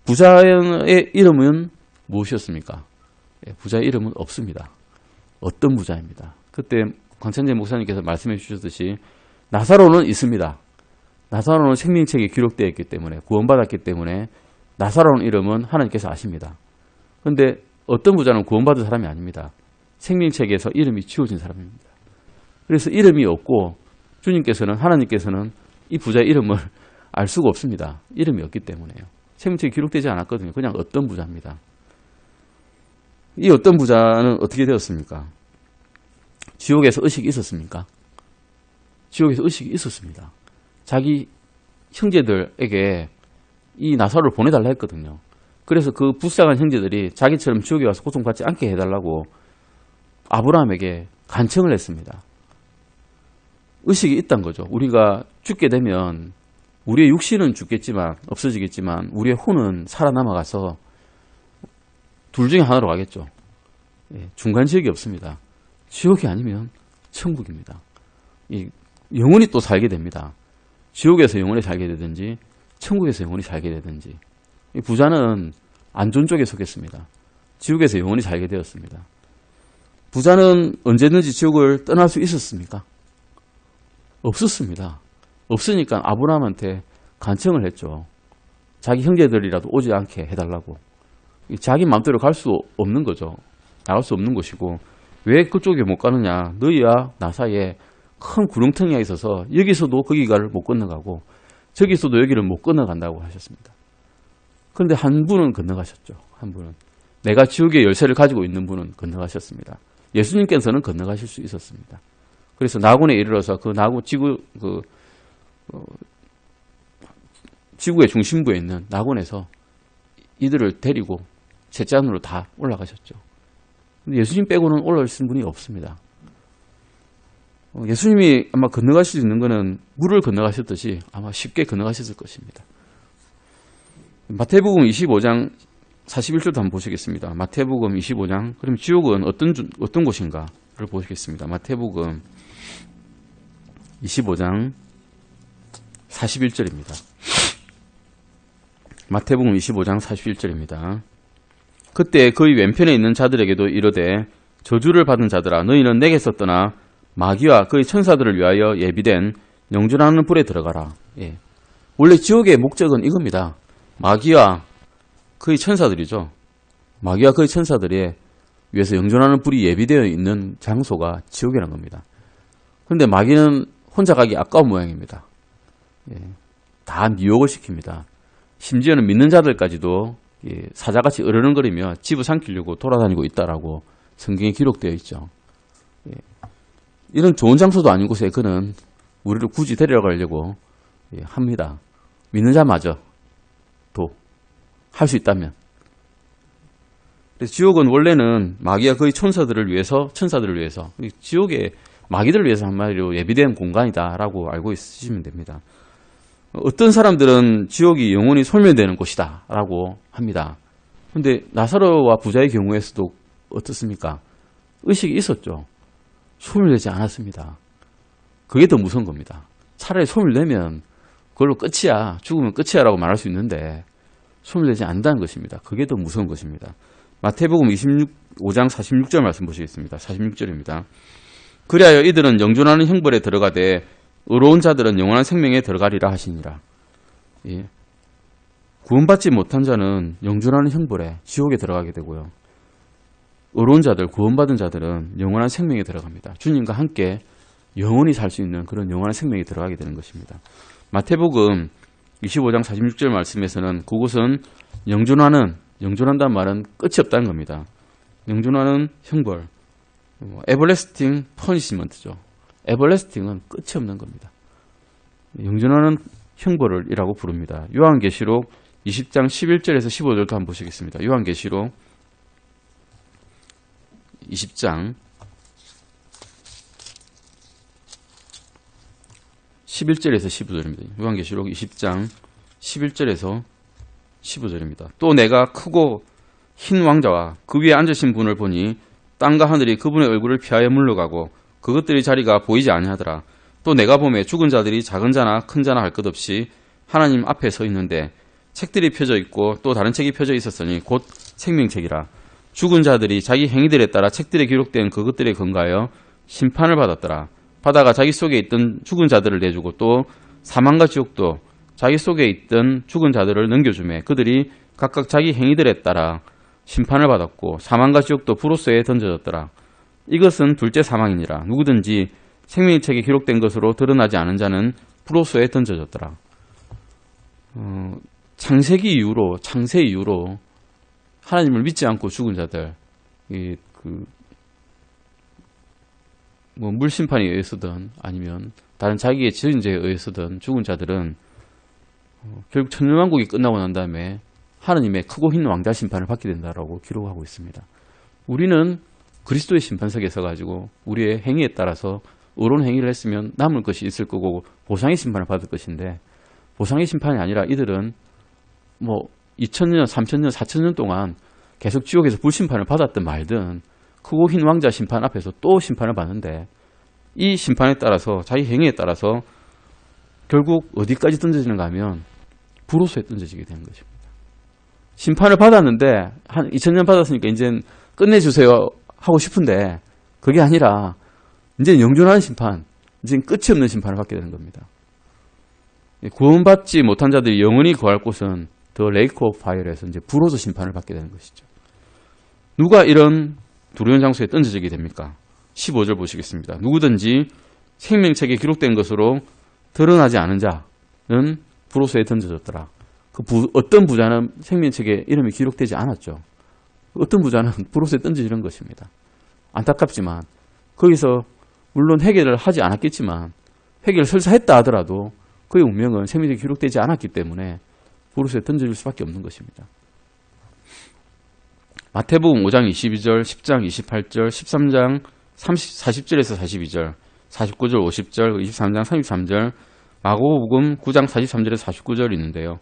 부자의 이름은 무엇이었습니까? 부자의 이름은 없습니다. 어떤 부자입니다. 그때 광찬재 목사님께서 말씀해 주셨듯이 나사로는 있습니다. 나사로는 생명책에 기록되어 있기 때문에 구원받았기 때문에 나사로는 이름은 하나님께서 아십니다. 그런데 어떤 부자는 구원받은 사람이 아닙니다. 생명책에서 이름이 지워진 사람입니다. 그래서 이름이 없고 주님께서는 하나님께서는 이 부자의 이름을 알 수가 없습니다. 이름이 없기 때문에요. 생명책에 기록되지 않았거든요. 그냥 어떤 부자입니다. 이 어떤 부자는 어떻게 되었습니까? 지옥에서 의식이 있었습니까? 지옥에서 의식이 있었습니다. 자기 형제들에게 이 나사로를 보내달라 했거든요. 그래서 그 불쌍한 형제들이 자기처럼 지옥에 와서 고통받지 않게 해달라고 아브라함에게 간청을 했습니다. 의식이 있단 거죠. 우리가 죽게 되면 우리의 육신은 죽겠지만 없어지겠지만 우리의 혼은 살아남아가서 둘 중에 하나로 가겠죠. 중간 지역이 없습니다. 지옥이 아니면 천국입니다. 영원히 또 살게 됩니다. 지옥에서 영원히 살게 되든지 천국에서 영원히 살게 되든지. 이 부자는 안 좋은 쪽에 속했습니다. 지옥에서 영원히 살게 되었습니다. 부자는 언제든지 지옥을 떠날 수 있었습니까? 없었습니다. 없으니까 아브라함한테 간청을 했죠. 자기 형제들이라도 오지 않게 해달라고. 자기 마음대로 갈 수 없는 거죠. 나갈 수 없는 것이고 왜 그쪽에 못 가느냐. 너희와 나 사이에 큰 구렁텅이가 있어서 여기서도 거기가를 못 건너가고 저기서도 여기를 못 건너간다고 하셨습니다. 그런데 한 분은 건너가셨죠. 한 분은. 내가 지옥의 열쇠를 가지고 있는 분은 건너가셨습니다. 예수님께서는 건너가실 수 있었습니다. 그래서 낙원에 이르러서 그 지구의 중심부에 있는 낙원에서 이들을 데리고 셋째 하늘로 다 올라가셨죠. 근데 예수님 빼고는 올라오신 분이 없습니다. 예수님이 아마 건너가실 수 있는 것은 물을 건너가셨듯이 아마 쉽게 건너가셨을 것입니다. 마태복음 25장 41절도 한번 보시겠습니다. 마태복음 25장. 그럼 지옥은 어떤 곳인가를 보시겠습니다. 마태복음 25장 41절입니다. 마태복음 25장 41절입니다. 그때 그의 왼편에 있는 자들에게도 이르되 저주를 받은 자들아 너희는 내게서 떠나 마귀와 그의 천사들을 위하여 예비된 영존하는 불에 들어가라. 예. 원래 지옥의 목적은 이겁니다. 마귀와 그의 천사들이죠. 마귀와 그의 천사들이 위해서 영존하는 불이 예비되어 있는 장소가 지옥이라는 겁니다. 그런데 마귀는 혼자 가기 아까운 모양입니다. 예. 다 미혹을 시킵니다. 심지어는 믿는 자들까지도 사자같이 으르렁거리며 집어삼키려고 돌아다니고 있다라고 성경에 기록되어 있죠. 예. 이런 좋은 장소도 아닌 곳에 그는 우리를 굳이 데려가려고 합니다. 믿는 자마저 또 할 수 있다면. 그래서 지옥은 원래는 마귀와 그의 천사들을 위해서 지옥에 마귀들을 위해서 한마디로 예비된 공간이다라고 알고 있으시면 됩니다. 어떤 사람들은 지옥이 영원히 소멸되는 곳이다라고 합니다. 그런데 나사로와 부자의 경우에서도 어떻습니까? 의식이 있었죠. 소멸되지 않았습니다. 그게 더 무서운 겁니다. 차라리 소멸되면 그걸로 끝이야, 죽으면 끝이야 라고 말할 수 있는데 소멸되지 않는다는 것입니다. 그게 더 무서운 것입니다. 마태복음 5장 46절 말씀 보시겠습니다. 46절입니다. 그리하여 이들은 영존하는 형벌에 들어가되 의로운 자들은 영원한 생명에 들어가리라 하시니라. 예. 구원받지 못한 자는 영존하는 형벌에 지옥에 들어가게 되고요. 의로운 자들, 구원받은 자들은 영원한 생명에 들어갑니다. 주님과 함께 영원히 살 수 있는 그런 영원한 생명에 들어가게 되는 것입니다. 마태복음 25장 46절 말씀에서는 그곳은 영존한다는 말은 끝이 없다는 겁니다. 영존하는 형벌, 에버래스팅 퍼니시먼트죠. 에버래스팅은 끝이 없는 겁니다. 영존하는 형벌이라고 부릅니다. 요한계시록 20장 11절에서 15절도 한번 보시겠습니다. 요한계시록 20장 11절에서 15절입니다. 요한계시록 20장 11절에서 15절입니다. 또 내가 크고 흰 왕자와 그 위에 앉으신 분을 보니 땅과 하늘이 그분의 얼굴을 피하여 물러가고 그것들의 자리가 보이지 아니하더라. 또 내가 보매 죽은 자들이 작은 자나 큰 자나 할 것 없이 하나님 앞에 서 있는데 책들이 펴져 있고 또 다른 책이 펴져 있었으니 곧 생명책이라. 죽은 자들이 자기 행위들에 따라 책들에 기록된 그것들에 근거하여 심판을 받았더라. 바다가 자기 속에 있던 죽은 자들을 내주고 또 사망과 지옥도 자기 속에 있던 죽은 자들을 넘겨주매 그들이 각각 자기 행위들에 따라 심판을 받았고 사망과 지옥도 불로소에 던져졌더라. 이것은 둘째 사망이니라. 누구든지 생명책에 기록된 것으로 드러나지 않은 자는 불로소에 던져졌더라. 창세 이후로 하나님을 믿지 않고 죽은 자들, 물심판에 의해서든 아니면 다른 자기의 지은 죄에 의해서든 죽은 자들은 결국 천년왕국이 끝나고 난 다음에 하나님의 크고 흰 왕자 심판을 받게 된다라고 기록하고 있습니다. 우리는 그리스도의 심판석에 서가지고 우리의 행위에 따라서 의로운 행위를 했으면 남을 것이 있을 거고 보상의 심판을 받을 것인데 보상의 심판이 아니라 이들은 2000년, 3000년, 4000년 동안 계속 지옥에서 불심판을 받았든 말든 크고 흰 왕자 심판 앞에서 또 심판을 받는데 이 심판에 따라서 자기 행위에 따라서 결국 어디까지 던져지는가 하면 불호소에 던져지게 되는 것입니다. 심판을 받았는데 한 2000년 받았으니까 이제 끝내주세요 하고 싶은데 그게 아니라 이제 영존하는 심판, 이제 끝이 없는 심판을 받게 되는 겁니다. 구원받지 못한 자들이 영원히 거할 곳은 더 레이크 오브 파이어에서 이제 불호소 심판을 받게 되는 것이죠. 누가 이런 두려운 장소에 던져지게 됩니까? 15절 보시겠습니다. 누구든지 생명책에 기록된 것으로 드러나지 않은 자는 불호소에 던져졌더라. 어떤 부자는 생명책에 이름이 기록되지 않았죠. 어떤 부자는 불호소에 던져지는 것입니다. 안타깝지만 거기서 물론 회개를 하지 않았겠지만 회개를 설사 했다 하더라도 그의 운명은 생명책에 기록되지 않았기 때문에 불호소에 던져질 수밖에 없는 것입니다. 마태복음 5장 22절, 10장 28절, 13장 40절에서 42절, 49절 50절, 23장 33절, 마가복음 9장 43절에서 49절이 있는데요.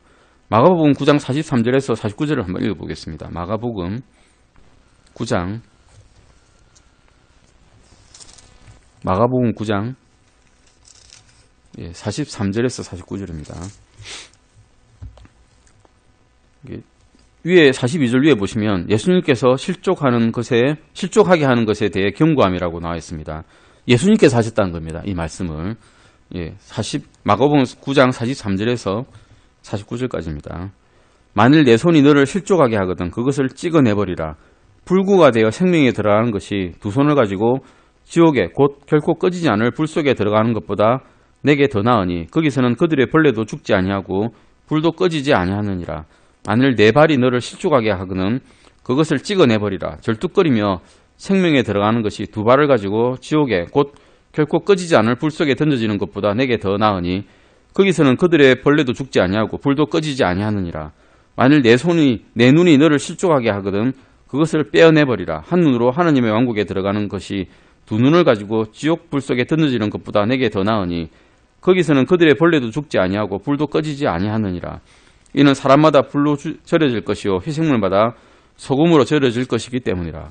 마가복음 9장 43절에서 49절을 한번 읽어보겠습니다. 마가복음 9장 43절에서 49절입니다. 위에 42절 위에 보시면 예수님께서 실족하게 하는 것에 대해 경고함이라고 나와 있습니다. 예수님께서 하셨다는 겁니다. 이 말씀을. 마가복음 9장 43절에서 49절까지입니다. 만일 내 손이 너를 실족하게 하거든 그것을 찍어내버리라. 불구가 되어 생명에 들어가는 것이 두 손을 가지고 지옥에 곧 결코 꺼지지 않을 불 속에 들어가는 것보다 내게 더 나으니 거기서는 그들의 벌레도 죽지 아니하고 불도 꺼지지 아니하느니라. 만일 내 발이 너를 실족하게 하거든 그것을 찍어내버리라. 절뚝거리며 생명에 들어가는 것이 두 발을 가지고 지옥에 곧 결코 꺼지지 않을 불 속에 던져지는 것보다 내게 더 나으니 거기서는 그들의 벌레도 죽지 아니하고 불도 꺼지지 아니하느니라. 만일 내 눈이 너를 실족하게 하거든 그것을 빼어내버리라. 한눈으로 하나님의 왕국에 들어가는 것이 두 눈을 가지고 지옥 불 속에 던져지는 것보다 내게 더 나으니 거기서는 그들의 벌레도 죽지 아니하고 불도 꺼지지 아니하느니라. 이는 사람마다 불로 절여질 것이요 희생물마다 소금으로 절여질 것이기 때문이라.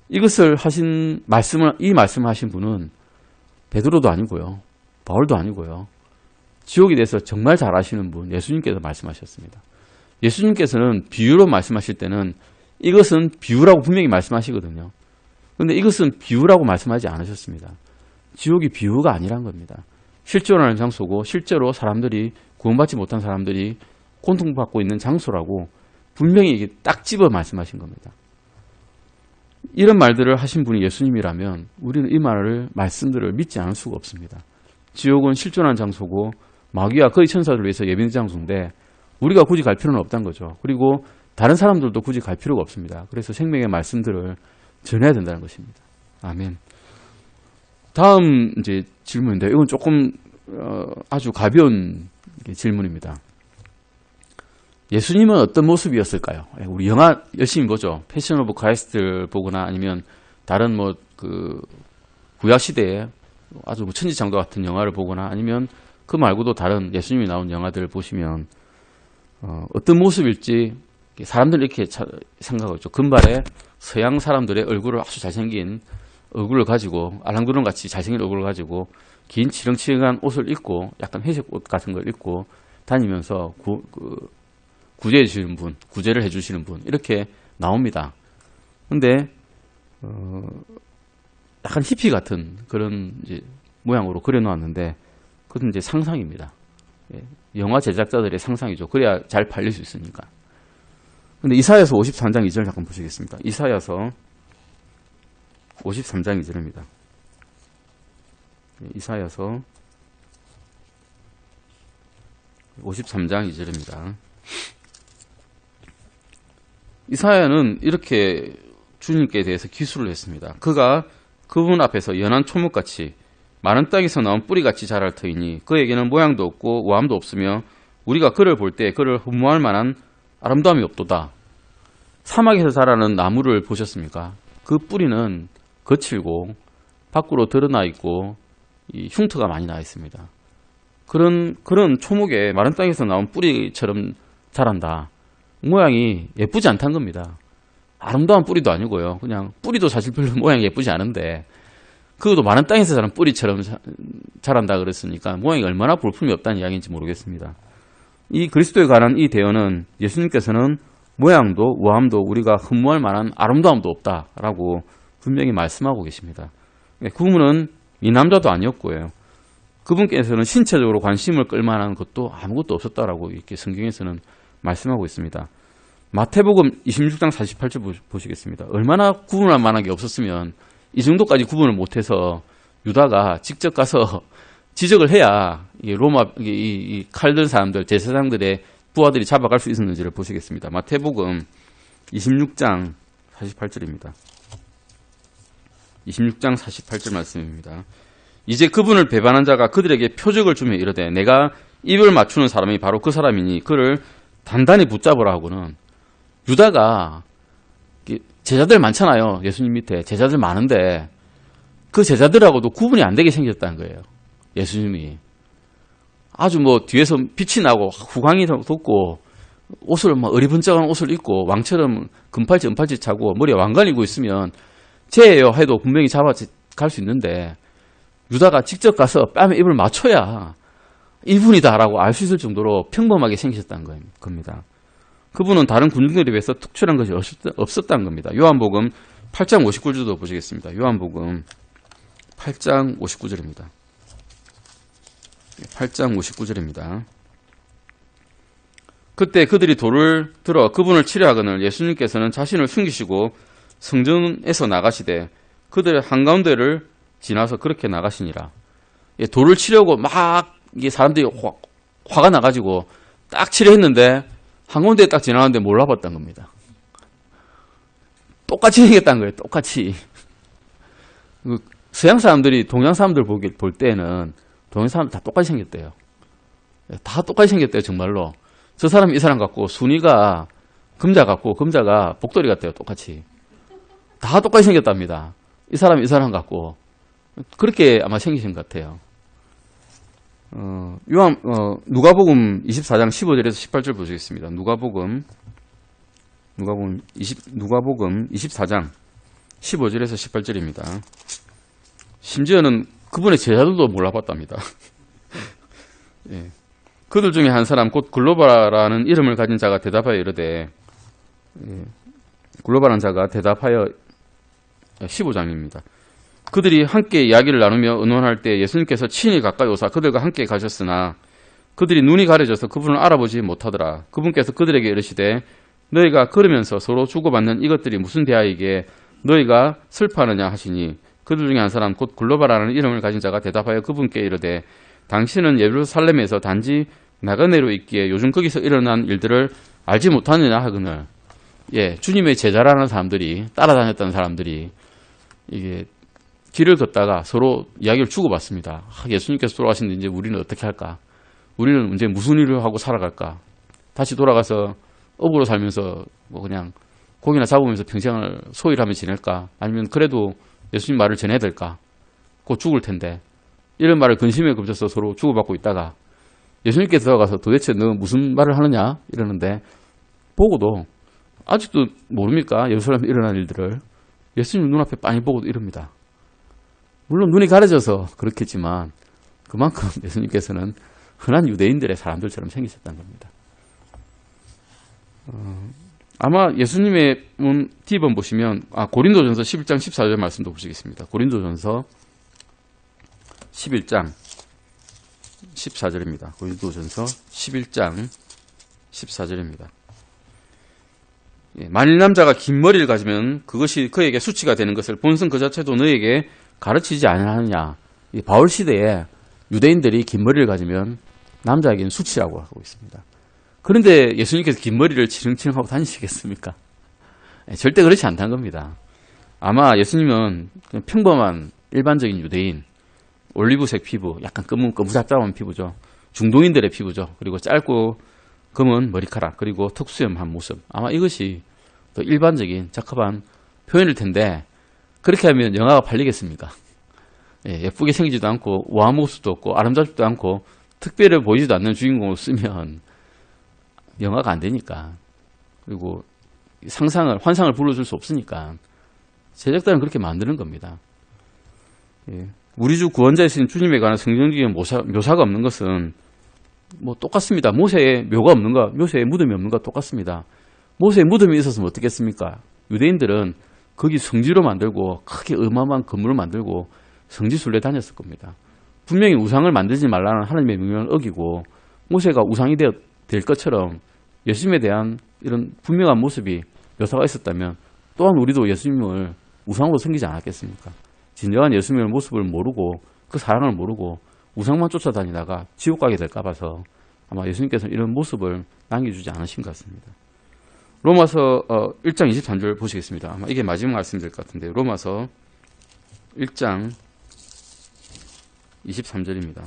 이것을 하신 말씀을 이 말씀하신 분은 베드로도 아니고요, 바울도 아니고요, 지옥에 대해서 정말 잘 아시는 분 예수님께서 말씀하셨습니다. 예수님께서는 비유로 말씀하실 때는 이것은 비유라고 분명히 말씀하시거든요. 그런데 이것은 비유라고 말씀하지 않으셨습니다. 지옥이 비유가 아니란 겁니다. 실제로 하는 장소고 실제로 사람들이 구원받지 못한 사람들이 고통받고 있는 장소라고 분명히 딱 집어 말씀하신 겁니다. 이런 말들을 하신 분이 예수님이라면 우리는 이 말씀들을 믿지 않을 수가 없습니다. 지옥은 실존한 장소고 마귀와 그의 천사들을 위해서 예비된 장소인데 우리가 굳이 갈 필요는 없다는 거죠. 그리고 다른 사람들도 굳이 갈 필요가 없습니다. 그래서 생명의 말씀들을 전해야 된다는 것입니다. 아멘. 다음 이제 질문인데 이건 조금 아주 가벼운 질문입니다. 예수님은 어떤 모습이었을까요? 우리 영화 열심히 보죠. 패션 오브 크라이스트를 보거나 아니면 다른 구약 시대에 아주 천지창조 같은 영화를 보거나 아니면 그 말고도 다른 예수님이 나온 영화들을 보시면 어떤 모습일지 사람들이 이렇게 생각하고 있죠. 금발에 서양 사람들의 얼굴을 아주 잘생긴 얼굴을 가지고 알랑드론 같이 잘생긴 얼굴을 가지고 긴 치렁치렁한 옷을 입고 약간 회색 옷 같은 걸 입고 다니면서 구제해 주시는 분, 구제를 해주시는 분 이렇게 나옵니다. 근데 약간 히피 같은 그런 이제 모양으로 그려놓았는데 그것은 이제 상상입니다. 영화 제작자들의 상상이죠. 그래야 잘 팔릴 수 있으니까. 근데 이사야서 53장 2절 잠깐 보시겠습니다. 이사야서 53장 2절입니다. 이사야서 53장 2절입니다. 이사야는 이렇게 주님께 대해서 기술을 했습니다. 그가 그분 앞에서 연한 초목같이 마른 땅에서 나온 뿌리같이 자랄 터이니 그에게는 모양도 없고 우함도 없으며 우리가 그를 볼 때 그를 흠모할 만한 아름다움이 없도다. 사막에서 자라는 나무를 보셨습니까? 그 뿌리는 거칠고 밖으로 드러나 있고 이 흉터가 많이 나 있습니다. 그런 초목에 마른 땅에서 나온 뿌리처럼 자란다. 모양이 예쁘지 않다는 겁니다. 아름다운 뿌리도 아니고요. 그냥 뿌리도 사실 별로 모양이 예쁘지 않은데 그것도 마른 땅에서 자란 뿌리처럼 자란다 그랬으니까 모양이 얼마나 볼품이 없다는 이야기인지 모르겠습니다. 이 그리스도에 관한 이 대언은 예수님께서는 모양도 우함도 우리가 흠모할 만한 아름다움도 없다라고 분명히 말씀하고 계십니다. 그분은 미남자도 아니었고요. 그분께서는 신체적으로 관심을 끌만한 것도 아무것도 없었다라고 이렇게 성경에서는 말씀하고 있습니다. 마태복음 26장 48절 보시겠습니다. 얼마나 구분할 만한 게 없었으면 이 정도까지 구분을 못해서 유다가 직접 가서 지적을 해야 이 칼든 사람들, 제사장들의 부하들이 잡아갈 수 있었는지를 보시겠습니다. 마태복음 26장 48절입니다. 26장 48절 말씀입니다. 이제 그분을 배반한 자가 그들에게 표적을 주며 이르되 내가 입을 맞추는 사람이 바로 그 사람이니 그를 단단히 붙잡으라 하고는 유다가 제자들 많잖아요. 예수님 밑에 제자들 많은데 그 제자들하고도 구분이 안 되게 생겼다는 거예요. 예수님이 아주 뒤에서 빛이 나고 후광이 돋고 옷을 어리번쩍한 옷을 입고 왕처럼 금팔찌 은팔찌 차고 머리에 왕관이고 있으면 쟤예요 해도 분명히 잡아갈 수 있는데 유다가 직접 가서 뺨에 입을 맞춰야 이분이다라고 알 수 있을 정도로 평범하게 생기셨다는 겁니다. 그분은 다른 군중들에 비해서 특출한 것이 없었다는 겁니다. 요한복음 8장 59절도 보시겠습니다. 요한복음 8장 59절입니다. 8장 59절입니다. 그때 그들이 돌을 들어 그분을 치려하거늘 예수님께서는 자신을 숨기시고 성전에서 나가시되 그들의 한가운데를 지나서 그렇게 나가시니라. 돌을 치려고 막 사람들이 화가 나가지고 딱 치려 했는데 한가운데에 딱 지나가는데 몰라봤던 겁니다. 똑같이 생겼다는 거예요. 똑같이. 서양 사람들이 동양 사람들 볼 때는 동양 사람들 다 똑같이 생겼대요. 다 똑같이 생겼대요. 정말로. 저 사람이 이 사람 같고 순이가 금자 같고 금자가 복돌이 같대요. 똑같이. 다 똑같이 생겼답니다. 이 사람 같고 그렇게 아마 생기신 것 같아요. 누가복음 24장 15절에서 18절 보시겠습니다. 누가복음 24장 15절에서 18절입니다. 심지어는 그분의 제자들도 몰라봤답니다. 예. 그들 중에 한 사람 곧 글로바라는 이름을 가진 자가 대답하여 이르되, 글로바라는 자가 대답하여 15장입니다. 그들이 함께 이야기를 나누며 의논할 때 예수님께서 친히 가까이 오사 그들과 함께 가셨으나 그들이 눈이 가려져서 그분을 알아보지 못하더라. 그분께서 그들에게 이르시되 너희가 걸으면서 서로 주고받는 이것들이 무슨 대화이기에 너희가 슬퍼하느냐 하시니 그들 중에 한 사람 곧 글로바라는 이름을 가진 자가 대답하여 그분께 이르되 당신은 예루살렘에서 단지 나그네로 있기에 요즘 거기서 일어난 일들을 알지 못하느냐 하거늘. 예, 주님의 제자라는 사람들이, 따라다녔던 사람들이 이게 길을 걷다가 서로 이야기를 주고받습니다. 예수님께서 돌아가시는데 이제 우리는 어떻게 할까? 우리는 이제 무슨 일을 하고 살아갈까? 다시 돌아가서 업으로 살면서 뭐 그냥 고기나 잡으면서 평생을 소일하며 지낼까? 아니면 그래도 예수님 말을 전해야 될까? 곧 죽을 텐데. 이런 말을 근심에 겹쳐서 서로 주고받고 있다가 예수님께서 들어가서 도대체 너 무슨 말을 하느냐? 이러는데 보고도 아직도 모릅니까? 예루살렘에 일어난 일들을. 예수님 눈앞에 빤히 보고도 이럽니다. 물론 눈이 가려져서 그렇겠지만 그만큼 예수님께서는 흔한 유대인들의 사람들처럼 생기셨다는 겁니다. 아마 예수님의 팁은 보시면 고린도전서 11장 14절 말씀도 보시겠습니다. 고린도전서 11장 14절입니다. 고린도전서 11장 14절입니다. 만일 남자가 긴 머리를 가지면 그것이 그에게 수치가 되는 것을 본성 그 자체도 너에게 가르치지 아니하느냐. 바울 시대에 유대인들이 긴 머리를 가지면 남자에게는 수치라고 하고 있습니다. 그런데 예수님께서 긴 머리를 치렁치렁하고 다니시겠습니까? 절대 그렇지 않다는 겁니다. 아마 예수님은 그냥 평범한 일반적인 유대인, 올리브색 피부, 약간 거무잡잡한 피부죠. 중동인들의 피부죠. 그리고 짧고 검은 머리카락, 그리고 턱수염한 모습. 아마 이것이 더 일반적인 적합한 표현일 텐데 그렇게 하면 영화가 팔리겠습니까? 예쁘게 생기지도 않고 우아한 모습도 없고 아름답지도 않고 특별해 보이지도 않는 주인공을 쓰면 영화가 안 되니까. 그리고 환상을 불러줄 수 없으니까 제작단은 그렇게 만드는 겁니다. 우리 주 구원자이신 주님에 관한 성경적인 묘사가 없는 것은 뭐 똑같습니다. 모세의 묘가 없는 거, 모세의 무덤이 없는 거 똑같습니다. 모세의 무덤이 있었으면 어떻겠습니까? 유대인들은 거기 성지로 만들고 크게 어마어마한 건물을 만들고 성지순례 다녔을 겁니다. 분명히 우상을 만들지 말라는 하나님의 명령을 어기고 모세가 우상이 될 것처럼 예수님에 대한 이런 분명한 모습이 묘사가 있었다면 또한 우리도 예수님을 우상으로 섬기지 않았겠습니까? 진정한 예수님의 모습을 모르고 그 사랑을 모르고 우상만 쫓아다니다가 지옥 가게 될까 봐서 아마 예수님께서는 이런 모습을 남겨주지 않으신 것 같습니다. 로마서 1장 23절 보시겠습니다. 아마 이게 마지막 말씀일 것 같은데 로마서 1장 23절입니다.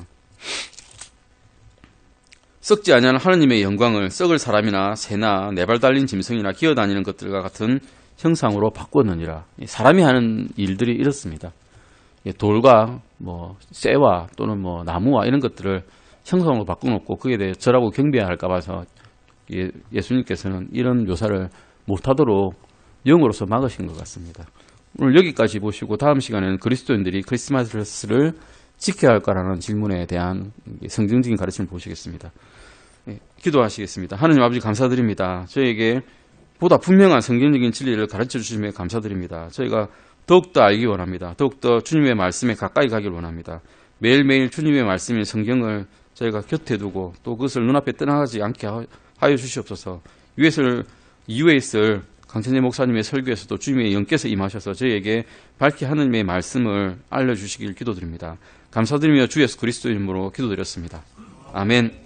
썩지 아니하는 하나님의 영광을 썩을 사람이나 새나 네 발 달린 짐승이나 기어다니는 것들과 같은 형상으로 바꾸느니라. 사람이 하는 일들이 이렇습니다. 돌과 뭐 쇠와 또는 뭐 나무와 이런 것들을 형상으로 바꿔놓고 그에 대해 절하고 경배할까 봐서 예수님께서는 이런 묘사를 못하도록 영으로서 막으신 것 같습니다. 오늘 여기까지 보시고 다음 시간에는 그리스도인들이 크리스마스를 지켜야 할까라는 질문에 대한 성경적인 가르침을 보시겠습니다. 기도하시겠습니다. 하나님 아버지 감사드립니다. 저에게 보다 분명한 성경적인 진리를 가르쳐 주심에 감사드립니다. 저희가 더욱더 알기 원합니다. 더욱더 주님의 말씀에 가까이 가길 원합니다. 매일매일 주님의 말씀인 성경을 저희가 곁에 두고 또 그것을 눈앞에 떠나가지 않게 하여 주시옵소서. 이후에 있을 강천재 목사님의 설교에서도 주님의 영께서 임하셔서 저희에게 밝히 하나님의 말씀을 알려주시길 기도드립니다. 감사드리며 주 예수 그리스도 이름으로 기도드렸습니다. 아멘.